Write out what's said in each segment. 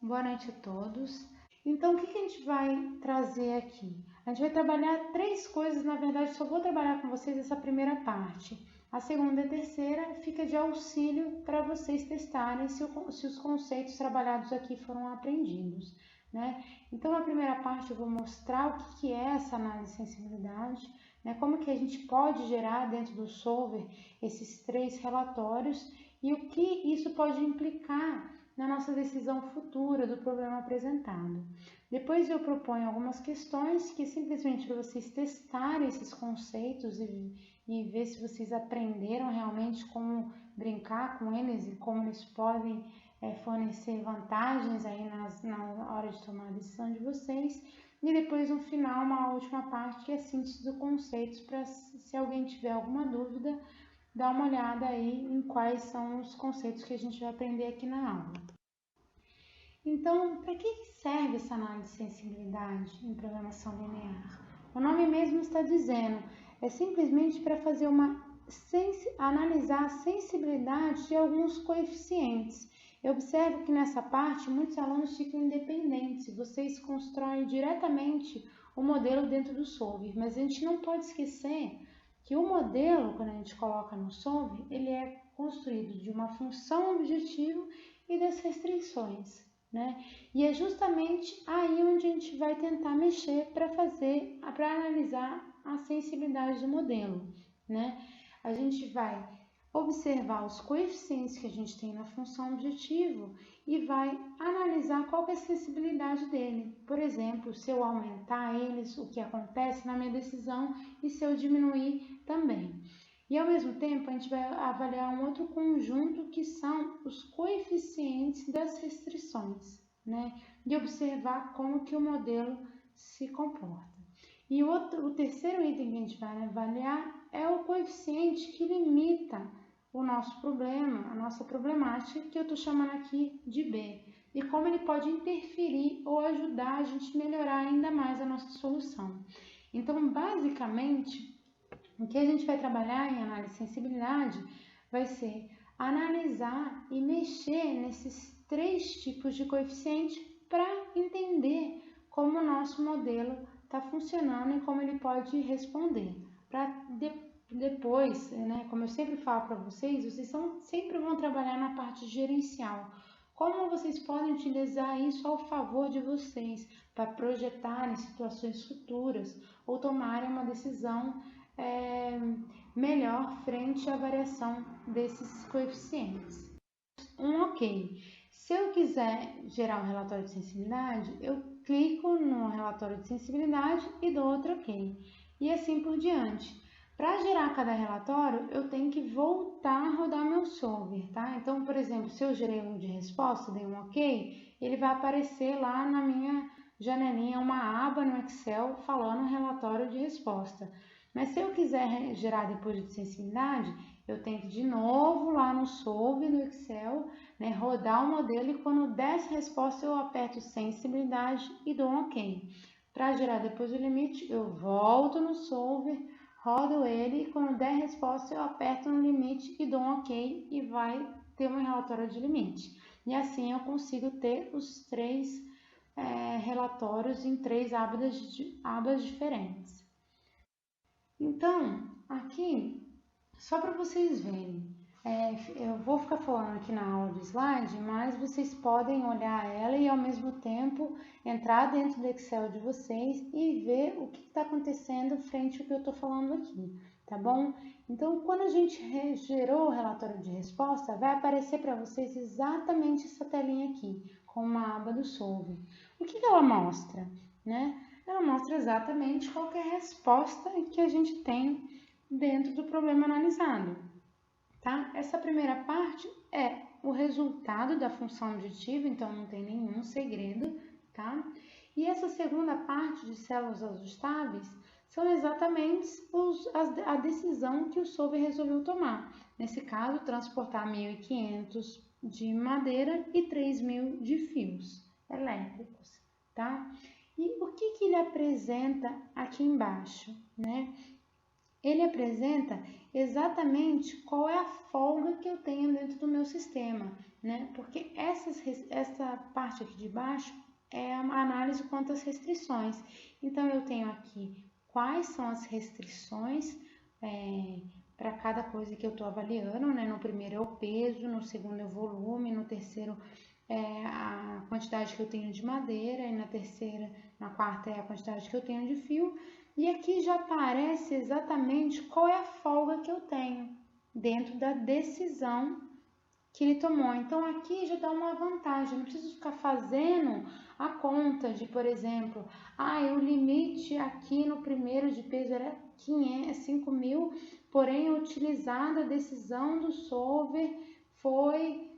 Boa noite a todos. Então, o que a gente vai trazer aqui? A gente vai trabalhar três coisas, na verdade, só vou trabalhar com vocês essa primeira parte. A segunda e a terceira fica de auxílio para vocês testarem se os conceitos trabalhados aqui foram aprendidos, né? Então, na primeira parte eu vou mostrar o que é essa análise de sensibilidade, né? Como que a gente pode gerar dentro do Solver esses três relatórios e o que isso pode implicar na nossa decisão futura do problema apresentado. Depois eu proponho algumas questões que simplesmente para vocês testarem esses conceitos e ver se vocês aprenderam realmente como brincar com eles e como eles podem fornecer vantagens aí na hora de tomar a decisão de vocês. E depois no final uma última parte que é a síntese dos conceitos para se alguém tiver alguma dúvida, dá uma olhada aí em quais são os conceitos que a gente vai aprender aqui na aula. Então, para que serve essa análise de sensibilidade em programação linear? O nome mesmo está dizendo, é simplesmente para fazer analisar a sensibilidade de alguns coeficientes. Eu observo que nessa parte muitos alunos ficam independentes, vocês constroem diretamente o modelo dentro do Solver, mas a gente não pode esquecer que o modelo, quando a gente coloca no Solver, ele é construído de uma função objetivo e das restrições, né? E é justamente aí onde a gente vai tentar mexer para analisar a sensibilidade do modelo, né? A gente vai observar os coeficientes que a gente tem na função objetivo e vai analisar qual é a sensibilidade dele. Por exemplo, se eu aumentar eles, o que acontece na minha decisão, e se eu diminuir também. E ao mesmo tempo, a gente vai avaliar um outro conjunto que são os coeficientes das restrições, né? E observar como que o modelo se comporta. E o terceiro item que a gente vai avaliar é o coeficiente que limita o nosso problema, a nossa problemática, que eu estou chamando aqui de B, e como ele pode interferir ou ajudar a gente a melhorar ainda mais a nossa solução. Então, basicamente, o que a gente vai trabalhar em análise de sensibilidade vai ser analisar e mexer nesses três tipos de coeficiente para entender como o nosso modelo está funcionando e como ele pode responder. Para depois, né, como eu sempre falo para vocês sempre vão trabalhar na parte gerencial. Como vocês podem utilizar isso ao favor de vocês para projetarem situações futuras ou tomarem uma decisão melhor frente à variação desses coeficientes. Ok. Se eu quiser gerar um relatório de sensibilidade, eu clico no relatório de sensibilidade e dou outro ok. E assim por diante. Para gerar cada relatório, eu tenho que voltar a rodar meu Solver, tá? Então, por exemplo, se eu gerei um de resposta, dei um ok, ele vai aparecer lá na minha janelinha, uma aba no Excel falando relatório de resposta. Mas se eu quiser gerar depois de sensibilidade, eu tenho que de novo lá no Solver do Excel, né, rodar o modelo e quando der essa resposta eu aperto sensibilidade e dou um ok. Para gerar depois do limite, eu volto no Solver, rodo ele e quando der resposta eu aperto no limite e dou um ok e vai ter um relatório de limite. E assim eu consigo ter os três relatórios em três abas diferentes. Então, aqui, só para vocês verem, eu vou ficar falando aqui na aula do slide, mas vocês podem olhar ela e ao mesmo tempo entrar dentro do Excel de vocês e ver o que está acontecendo frente ao que eu estou falando aqui, tá bom? Então, quando a gente gerou o relatório de resposta, vai aparecer para vocês exatamente essa telinha aqui, com uma aba do Solver. O que ela mostra, né? Ela mostra exatamente qual é a resposta que a gente tem dentro do problema analisado, tá? Essa primeira parte é o resultado da função objetiva, então não tem nenhum segredo, tá? E essa segunda parte de células ajustáveis são exatamente a decisão que o Solver resolveu tomar. Nesse caso, transportar 1.500 de madeira e 3.000 de fios elétricos, tá? E o que ele apresenta aqui embaixo, né? ele apresenta exatamente qual é a folga que eu tenho dentro do meu sistema, né? Porque essa parte aqui de baixo é a análise quanto às restrições. Então, eu tenho aqui quais são as restrições para cada coisa que eu estou avaliando, né? No primeiro é o peso, no segundo é o volume, no terceiro é a quantidade que eu tenho de madeira, e na quarta é a quantidade que eu tenho de fio. E aqui já aparece exatamente qual é a folga que eu tenho dentro da decisão que ele tomou. Então aqui já dá uma vantagem, não preciso ficar fazendo a conta de, por exemplo, o limite aqui no primeiro de peso era 5.000, porém utilizada a decisão do solver foi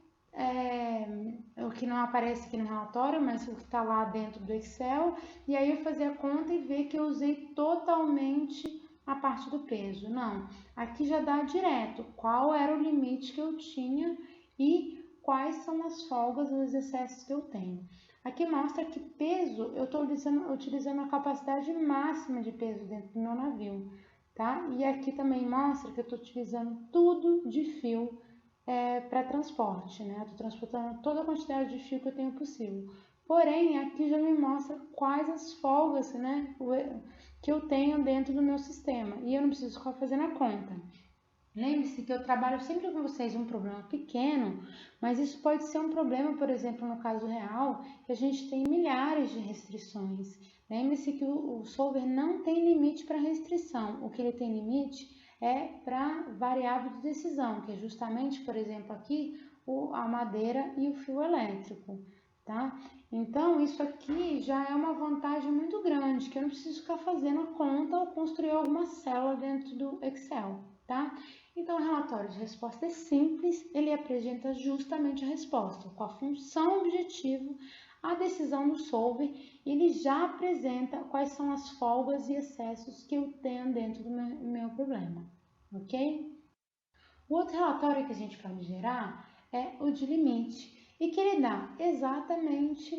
o que não aparece aqui no relatório, mas o que está lá dentro do Excel, e aí eu fazer a conta e ver que eu usei totalmente a parte do peso. Não, aqui já dá direto qual era o limite que eu tinha e quais são as folgas ou os excessos que eu tenho. Aqui mostra que peso, eu estou utilizando a capacidade máxima de peso dentro do meu navio, tá? E aqui também mostra que eu estou utilizando tudo de fio para transporte, né? Estou transportando toda a quantidade de fio que eu tenho possível. Porém, aqui já me mostra quais as folgas, né, que eu tenho dentro do meu sistema. E eu não preciso ficar fazendo a conta. Lembre-se que eu trabalho sempre com vocês um problema pequeno, mas isso pode ser um problema, por exemplo, no caso real, que a gente tem milhares de restrições. Lembre-se que o solver não tem limite para restrição. O que ele tem limite é para variável de decisão, que é justamente, por exemplo, aqui a madeira e o fio elétrico, tá? Então, isso aqui já é uma vantagem muito grande, que eu não preciso ficar fazendo a conta ou construir alguma célula dentro do Excel, tá? Então, o relatório de resposta é simples, ele apresenta justamente a resposta, com a função objetivo, a decisão do solver, ele já apresenta quais são as folgas e excessos que eu tenho dentro do meu problema, ok? O outro relatório que a gente pode gerar é o de limite, e que ele dá exatamente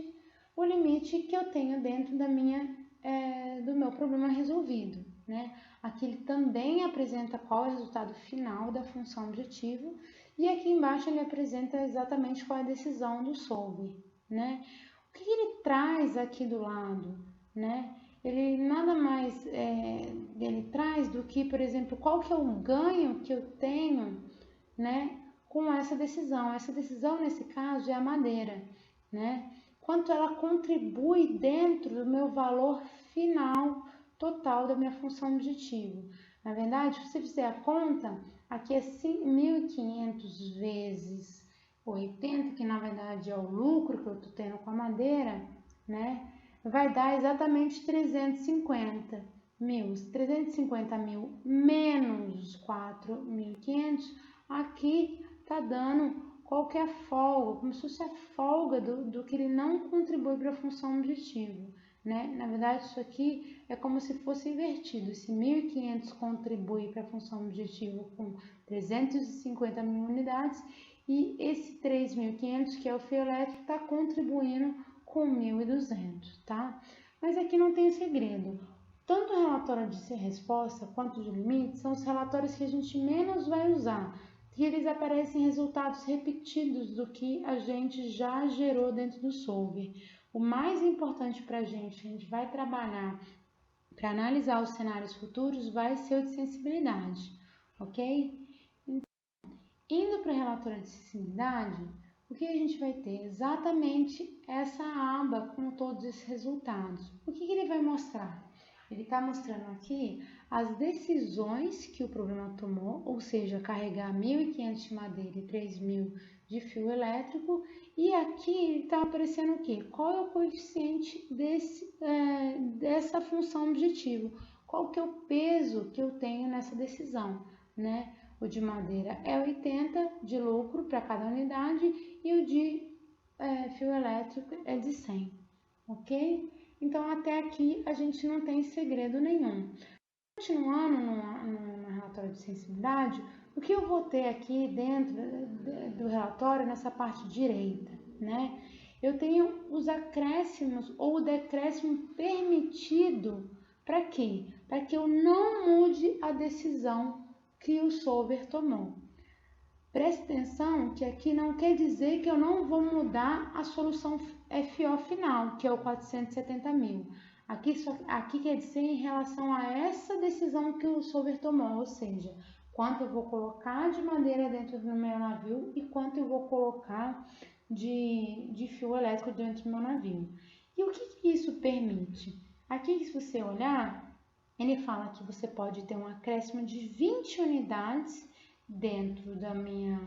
o limite que eu tenho dentro do meu problema resolvido, né? Aqui ele também apresenta qual é o resultado final da função objetivo, e aqui embaixo ele apresenta exatamente qual é a decisão do solver, né? O que ele traz aqui do lado, né? Ele nada mais ele traz do que, por exemplo, qual que é o ganho que eu tenho, né, com essa decisão. Essa decisão, nesse caso, é a madeira, né? Quanto ela contribui dentro do meu valor final total da minha função objetivo. Na verdade, se você fizer a conta, aqui é 1.500 vezes 80, que na verdade é o lucro que eu estou tendo com a madeira, né? Vai dar exatamente 350 mil. 350 mil menos 4.500, aqui tá dando qualquer folga, como se fosse a folga do que ele não contribui para a função objetivo, né? Na verdade, isso aqui é como se fosse invertido. Esse 1.500 contribui para a função objetivo com 350 mil unidades, e esse 3.500, que é o fio elétrico, está contribuindo com 1.200, tá? Mas aqui não tem segredo. Tanto o relatório de resposta quanto de limite são os relatórios que a gente menos vai usar, que eles aparecem resultados repetidos do que a gente já gerou dentro do solver. O mais importante para a gente vai trabalhar para analisar os cenários futuros, vai ser o de sensibilidade, ok? Indo para o relatório de sensibilidade, o que a gente vai ter? Exatamente essa aba com todos esses resultados. O que ele vai mostrar? Ele está mostrando aqui as decisões que o problema tomou, ou seja, carregar 1.500 de madeira e 3.000 de fio elétrico, e aqui está aparecendo o quê? Qual é o coeficiente dessa função objetivo? Qual que é o peso que eu tenho nessa decisão, né? O de madeira é 80 de lucro para cada unidade e o de fio elétrico é de 100, ok? Então, até aqui a gente não tem segredo nenhum. Continuando no relatório de sensibilidade, o que eu vou ter aqui dentro do relatório, nessa parte direita, né? Eu tenho os acréscimos ou o decréscimo permitido Para quê? Para que eu não mude a decisão que o solver tomou. Preste atenção que aqui não quer dizer que eu não vou mudar a solução FO final, que é o 470 mil. Aqui quer dizer em relação a essa decisão que o solver tomou, ou seja, quanto eu vou colocar de madeira dentro do meu navio e quanto eu vou colocar de fio elétrico dentro do meu navio. E o que isso permite? Aqui, se você olhar, ele fala que você pode ter um acréscimo de 20 unidades dentro da minha...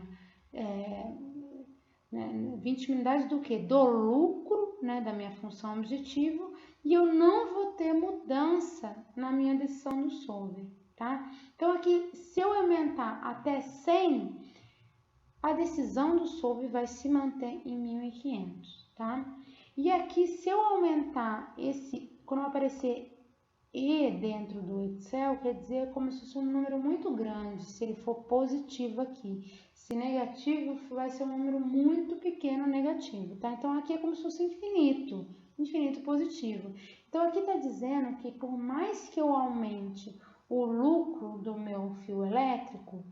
20 unidades do que? Do lucro, né, da minha função objetivo, e eu não vou ter mudança na minha decisão do solver, tá? Então, aqui, se eu aumentar até 100, a decisão do solver vai se manter em 1.500, tá? E aqui, se eu aumentar quando aparecer E dentro do Excel, quer dizer como se fosse um número muito grande, se ele for positivo aqui. Se negativo, vai ser um número muito pequeno negativo, tá? Então, aqui é como se fosse infinito, infinito positivo. Então, aqui está dizendo que por mais que eu aumente o lucro do meu fio elétrico,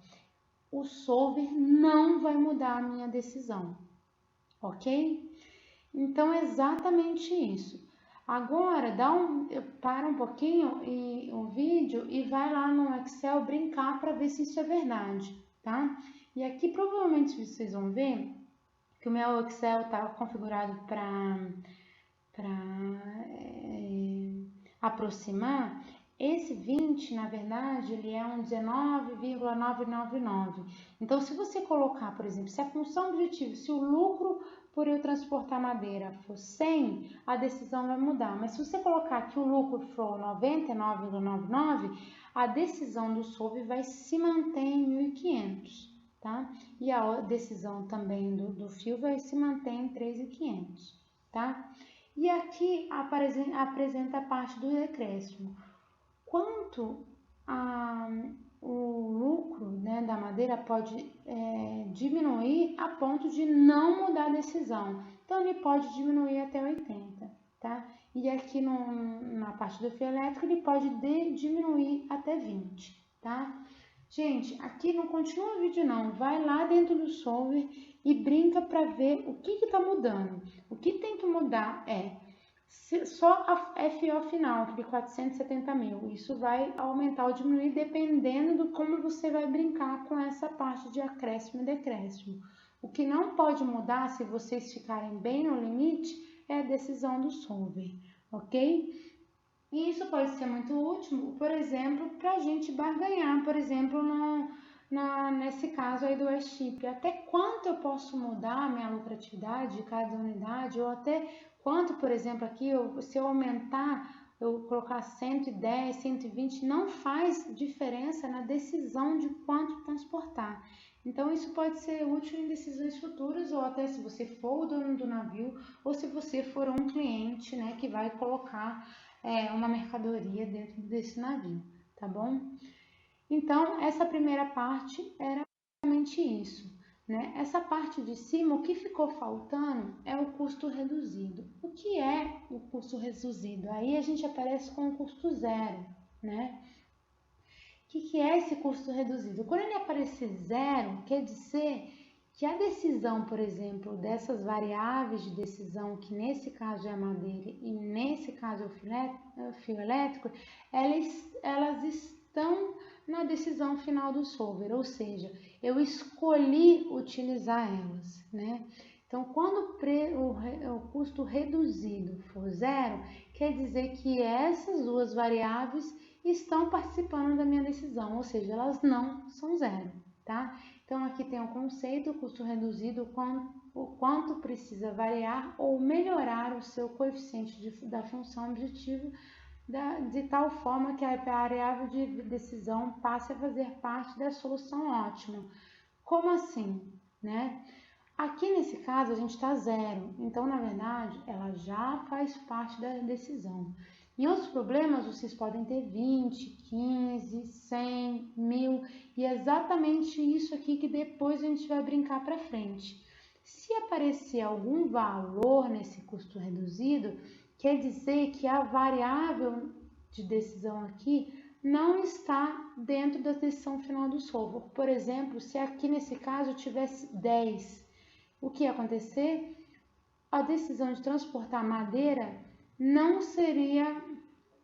o solver não vai mudar a minha decisão, ok? Então, é exatamente isso. Agora, para um pouquinho o vídeo e vai lá no Excel brincar para ver se isso é verdade, tá? E aqui provavelmente vocês vão ver que o meu Excel está configurado para aproximar. Esse 20, na verdade, ele é um 19,999. Então, se você colocar, por exemplo, se a função objetiva, se o lucro por eu transportar madeira for 100, a decisão vai mudar. Mas se você colocar que o lucro for 99,99, a decisão do solver vai se manter em 1.500, tá? E a decisão também do fio vai se manter em 3.500, tá? E aqui apresenta a parte do decréscimo. Quanto o lucro, né, da madeira pode diminuir a ponto de não mudar a decisão. Então, ele pode diminuir até 80, tá? E aqui na parte do fio elétrico, ele pode diminuir até 20, tá? Gente, aqui não continua o vídeo não, vai lá dentro do solver e brinca para ver o que está mudando. O que tem que mudar é só a FO final, aquele 470 mil. Isso vai aumentar ou diminuir dependendo de como você vai brincar com essa parte de acréscimo e decréscimo. O que não pode mudar, se vocês ficarem bem no limite, é a decisão do solver, ok? E isso pode ser muito útil, por exemplo, para a gente barganhar, por exemplo, nesse caso aí do airship. Até quanto eu posso mudar a minha lucratividade de cada unidade, ou até quanto, por exemplo, aqui, se eu aumentar, eu colocar 110, 120, não faz diferença na decisão de quanto transportar. Então, isso pode ser útil em decisões futuras, ou até se você for o dono do navio, ou se você for um cliente, né, que vai colocar uma mercadoria dentro desse navio, tá bom? Então, essa primeira parte era basicamente isso, né? Essa parte de cima, o que ficou faltando é o custo reduzido. O que é o custo reduzido? Aí a gente aparece com o custo zero, né? O que é esse custo reduzido? Quando ele aparecer zero, quer dizer que a decisão, por exemplo, dessas variáveis de decisão, que nesse caso é a madeira e nesse caso é o fio elétrico, elas estão na decisão final do solver, ou seja, eu escolhi utilizar elas, né? Então, quando o custo reduzido for zero, quer dizer que essas duas variáveis estão participando da minha decisão, ou seja, elas não são zero, tá? Então, aqui tem o conceito, o custo reduzido, o quanto precisa variar ou melhorar o seu coeficiente da função objetivo de tal forma que a variável de decisão passe a fazer parte da solução ótima. Como assim, né? Aqui nesse caso a gente está zero, então na verdade ela já faz parte da decisão. Em outros problemas vocês podem ter 20, 15, 100, 1000 e é exatamente isso aqui que depois a gente vai brincar para frente. Se aparecer algum valor nesse custo reduzido, quer dizer que a variável de decisão aqui não está dentro da decisão final do solver. Por exemplo, se aqui nesse caso eu tivesse 10, o que ia acontecer? A decisão de transportar madeira não seria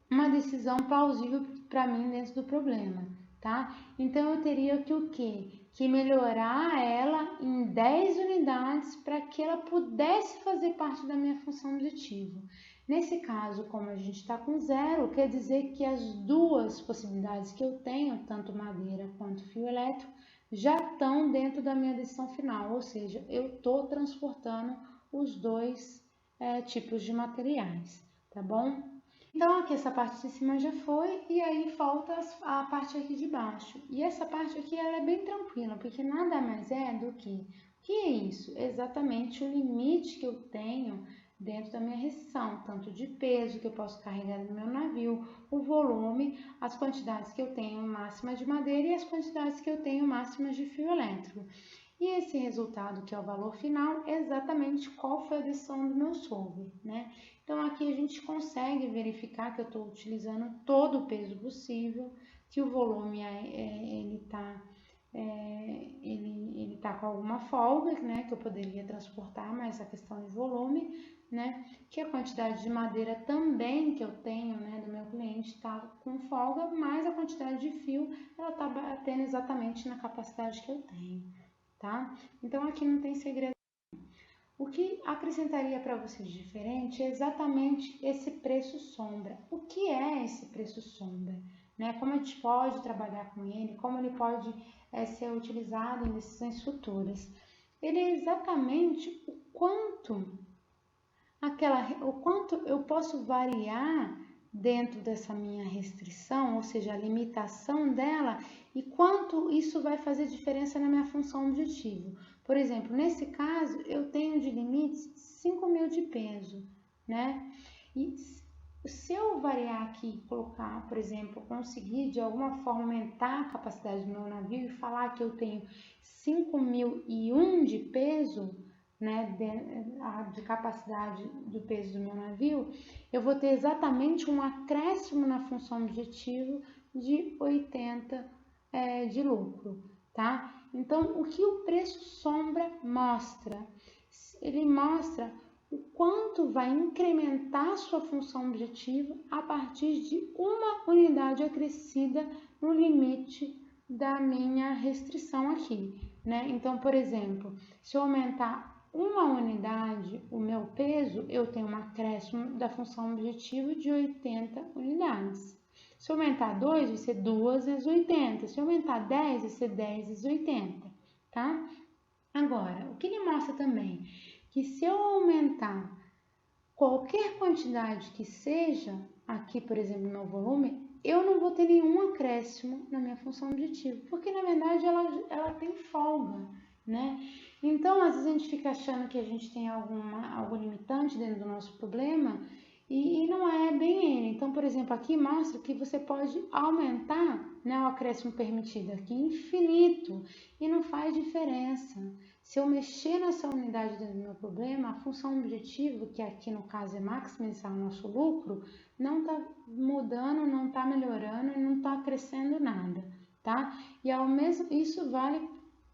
uma decisão plausível para mim dentro do problema, tá? Então eu teria que o quê? Que melhorar ela em 10 unidades para que ela pudesse fazer parte da minha função objetiva. Nesse caso, como a gente está com 0, quer dizer que as duas possibilidades que eu tenho, tanto madeira quanto fio elétrico, já estão dentro da minha decisão final, ou seja, eu estou transportando os dois tipos de materiais, tá bom? Então, aqui essa parte de cima já foi, e aí falta a parte aqui de baixo. E essa parte aqui, ela é bem tranquila, porque nada mais é do que... O que é isso? Exatamente o limite que eu tenho dentro da minha restrição, tanto de peso que eu posso carregar no meu navio, o volume, as quantidades que eu tenho máxima de madeira e as quantidades que eu tenho máximas de fio elétrico. E esse resultado, que é o valor final, é exatamente qual foi a decisão do meu solver, né? Então, aqui a gente consegue verificar que eu estou utilizando todo o peso possível, que o volume ele tá com alguma folga, né? Que eu poderia transportar, mas a questão de volume, né? Que a quantidade de madeira também que eu tenho, né? Do meu cliente está com folga, mas a quantidade de fio, ela está batendo exatamente na capacidade que eu tenho, tá? Então, aqui não tem segredo. O que acrescentaria para vocês de diferente é exatamente esse preço sombra. O que é esse preço sombra? Né? Como a gente pode trabalhar com ele, como ele pode ser utilizado em decisões futuras. Ele é exatamente o quanto eu posso variar dentro dessa minha restrição, ou seja, a limitação dela, e quanto isso vai fazer diferença na minha função objetiva. Por exemplo, nesse caso, eu tenho de limites 5.000 de peso, né? E se eu variar aqui, colocar, por exemplo, conseguir de alguma forma aumentar a capacidade do meu navio e falar que eu tenho 5.001 de peso, né, de capacidade do peso do meu navio, eu vou ter exatamente um acréscimo na função objetivo de 80 de lucro, tá? Então, o que o preço sombra mostra? Ele mostra o quanto vai incrementar a sua função objetiva a partir de uma unidade acrescida no limite da minha restrição aqui, né? Então, por exemplo, se eu aumentar uma unidade, o meu peso, eu tenho um acréscimo da função objetiva de 80 unidades. Se eu aumentar 2, vai ser 2 vezes 80. Se eu aumentar 10, vai ser 10 vezes 80, tá? Agora, o que ele mostra também? Que se eu aumentar qualquer quantidade que seja, aqui, por exemplo, no volume, eu não vou ter nenhum acréscimo na minha função objetiva, porque, na verdade, ela tem folga, né? Então, às vezes a gente fica achando que a gente tem algo limitante dentro do nosso problema e não é bem ele. Então, por exemplo, aqui mostra que você pode aumentar, né, o acréscimo permitido aqui infinito e não faz diferença. Se eu mexer nessa unidade dentro do meu problema, a função objetiva, que aqui no caso é maximizar o nosso lucro, não está mudando, não está melhorando e não está crescendo nada, tá? E isso vale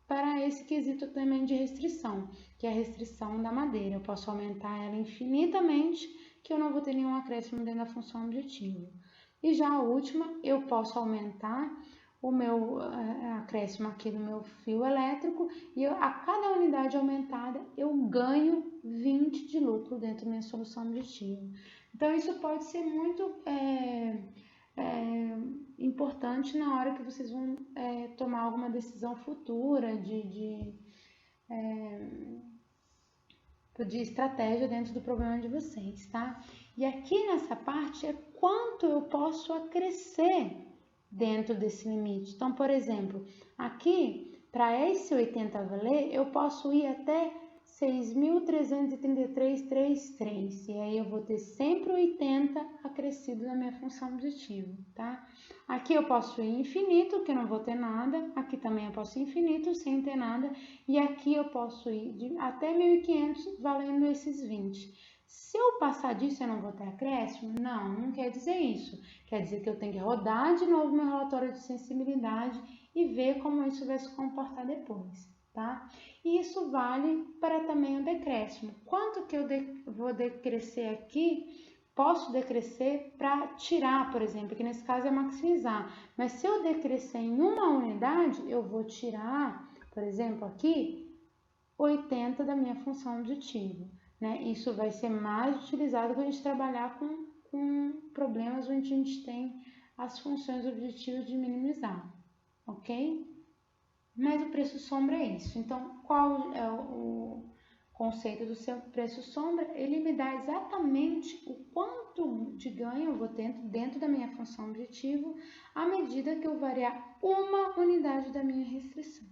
para esse quesito também de restrição, que é a restrição da madeira. Eu posso aumentar ela infinitamente, que eu não vou ter nenhum acréscimo dentro da função objetiva. E já a última, eu posso aumentar o meu acréscimo aqui do meu fio elétrico e a cada unidade aumentada eu ganho 20 de lucro dentro da minha solução objetiva. Então, isso pode ser muito importante na hora que vocês vão tomar alguma decisão futura de estratégia dentro do problema de vocês, tá? E aqui nessa parte é quanto eu posso acrescer dentro desse limite. Então, por exemplo, aqui, para esse 80 valer, eu posso ir até 6.333,33, e aí eu vou ter sempre 80 acrescido na minha função objetiva, tá? Aqui eu posso ir infinito, que eu não vou ter nada, aqui também eu posso ir infinito, sem ter nada, e aqui eu posso ir até 1.500, valendo esses 20. Se eu passar disso, eu não vou ter acréscimo? Não, não quer dizer isso. Quer dizer que eu tenho que rodar de novo meu relatório de sensibilidade e ver como isso vai se comportar depois, tá? E isso vale para também o decréscimo. Quanto que eu vou decrescer aqui? Posso decrescer para tirar, por exemplo, que nesse caso é maximizar. Mas se eu decrescer em uma unidade, eu vou tirar, por exemplo, aqui, 80 da minha função objetiva. Né? Isso vai ser mais utilizado quando a gente trabalhar com problemas onde a gente tem as funções objetivas de minimizar, ok? Mas o preço sombra é isso. Então, qual é o conceito do seu preço sombra? Ele me dá exatamente o quanto de ganho eu vou ter dentro da minha função objetivo à medida que eu variar uma unidade da minha restrição,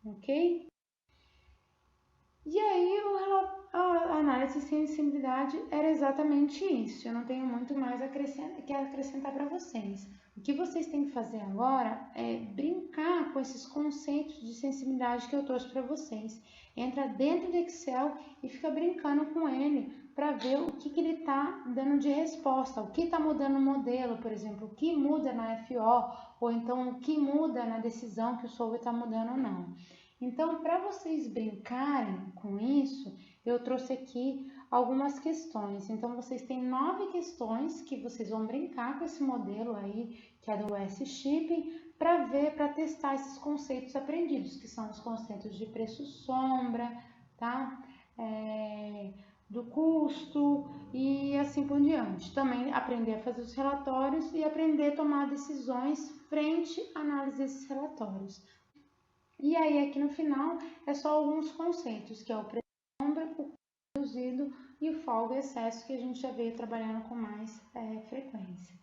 ok? E aí, a análise de sensibilidade era exatamente isso. Eu não tenho muito mais que acrescentar para vocês. O que vocês têm que fazer agora é brincar com esses conceitos de sensibilidade que eu trouxe para vocês. Entra dentro do Excel e fica brincando com ele para ver o que ele está dando de resposta, o que está mudando no modelo, por exemplo, o que muda na FO, ou então o que muda na decisão que o solver está mudando ou não. Então, para vocês brincarem com isso, eu trouxe aqui algumas questões. Então, vocês têm 9 questões que vocês vão brincar com esse modelo aí, que é do S-Shipping, para ver, para testar esses conceitos aprendidos, que são os conceitos de preço sombra, tá? Do custo e assim por diante. Também aprender a fazer os relatórios e aprender a tomar decisões frente à análise desses relatórios. E aí, aqui no final, é só alguns conceitos, que é o preço sombra, o custo reduzido e o folga excesso, que a gente já veio trabalhando com mais frequência.